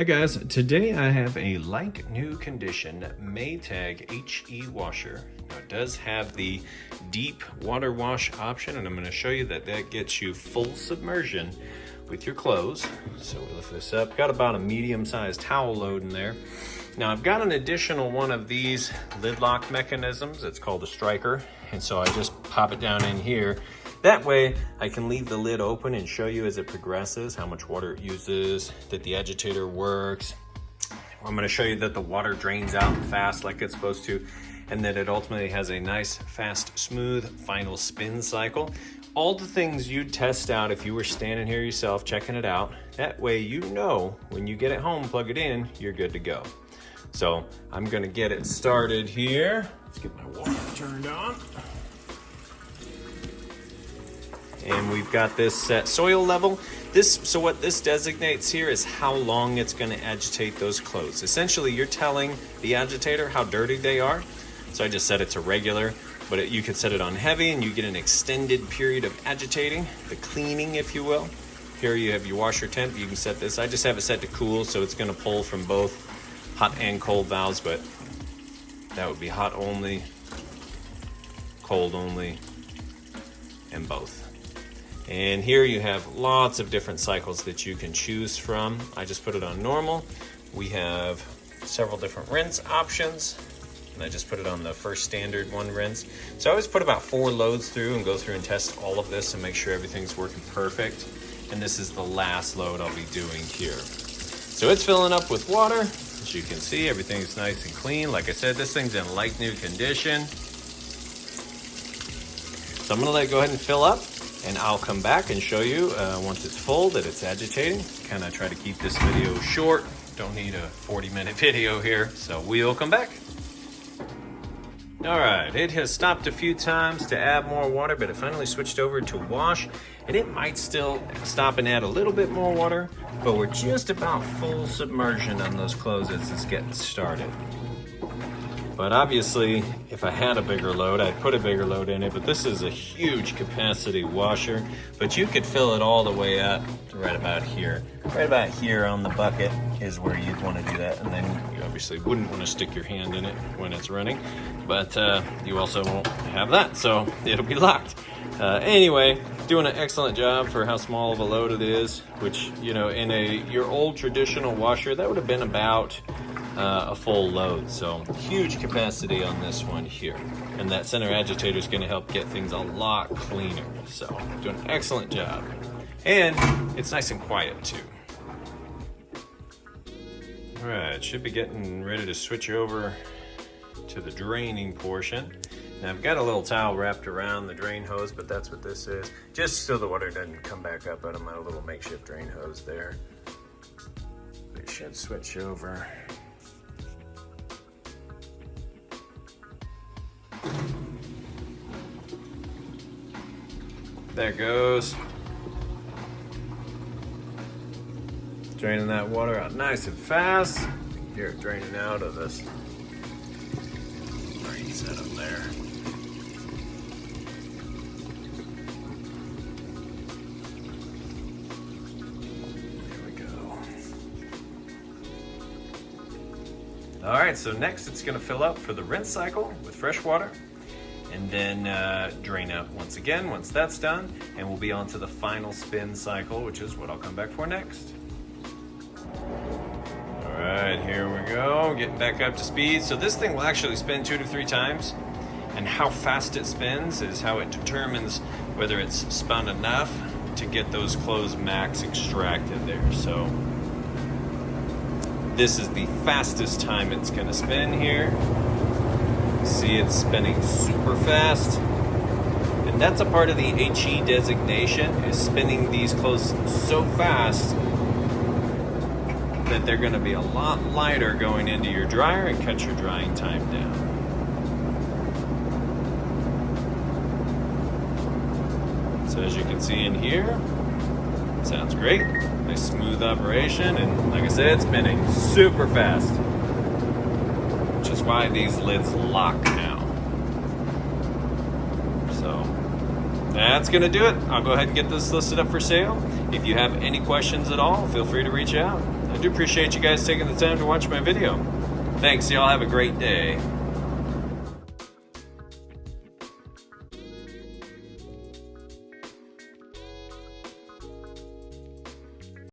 Hey guys, today I have a like new condition Maytag HE washer. Now it does have the deep water wash option, and I'm going to show you that gets you full submersion with your clothes. So we lift this up, got about a medium-sized towel load in there. Now I've got an additional one of these lid lock mechanisms. It's called a striker, and so I just pop it down in here. That way I can leave the lid open and show you as it progresses how much water it uses, that the agitator works. I'm going to show you that the water drains out fast like it's supposed to, and that it ultimately has a nice, fast, smooth final spin cycle. All the things you'd test out if you were standing here yourself checking it out. That way you know when you get it home, plug it in, you're good to go. So I'm going to get it started here. Let's get my water turned on. And we've got this set soil level. So what this designates here is how long it's going to agitate those clothes. Essentially, you're telling the agitator how dirty they are. So I just set it to regular, but you could set it on heavy and you get an extended period of agitating, the cleaning, if you will. Here you have your washer temp. You can set this. I just have it set to cool, so it's going to pull from both hot and cold valves, but that would be hot only, cold only, and both. And here you have lots of different cycles that you can choose from. I just put it on normal. We have several different rinse options, and I just put it on the first standard one rinse. So I always put about 4 loads through and go through and test all of this and make sure everything's working perfect. And this is the last load I'll be doing here. So it's filling up with water. As you can see, everything's nice and clean. Like I said, this thing's in like new condition. So I'm gonna let it go ahead and fill up, and I'll come back and show you once it's full that it's agitating. Kind of try to keep this video short. Don't need a 40-minute video here, so we'll come back. All right, it has stopped a few times to add more water, but it finally switched over to wash, and it might still stop and add a little bit more water, but we're just about full submersion on those clothes as it's getting started. But obviously, if I had a bigger load, I'd put a bigger load in it, but this is a huge capacity washer, but you could fill it all the way up to right about here. Right about here on the bucket is where you'd want to do that, and then you obviously wouldn't want to stick your hand in it when it's running, but you also won't have that, so it'll be locked. Anyway, doing an excellent job for how small of a load it is, which, you know, in your old traditional washer, that would have been about a full load. So huge capacity on this one here, and that center agitator is going to help get things a lot cleaner. So doing an excellent job, and it's nice and quiet too. All right, should be getting ready to switch over to the draining portion. Now I've got a little towel wrapped around the drain hose, but that's what this is, just so the water doesn't come back up out of my little makeshift drain hose there. It should switch over. There it goes. Draining that water out nice and fast. Hear it draining out of this drain setup there. There we go. All right, so next it's going to fill up for the rinse cycle with fresh water, and then drain out once again once that's done, and we'll be on to the final spin cycle, which is what I'll come back for next. All right, here we go, getting back up to speed. So this thing will actually spin 2 to 3 times, and how fast it spins is how it determines whether it's spun enough to get those clothes max extracted there. So this is the fastest time it's going to spin here. See, it's spinning super fast, and that's a part of the HE designation, is spinning these clothes so fast that they're going to be a lot lighter going into your dryer and cut your drying time down. So as you can see in here, sounds great. Nice smooth operation, and like I said, it's spinning super fast, which is why these lids lock now. So that's gonna do it. I'll go ahead and get this listed up for sale. If you have any questions at all, feel free to reach out. I do appreciate you guys taking the time to watch my video. Thanks, y'all have a great day.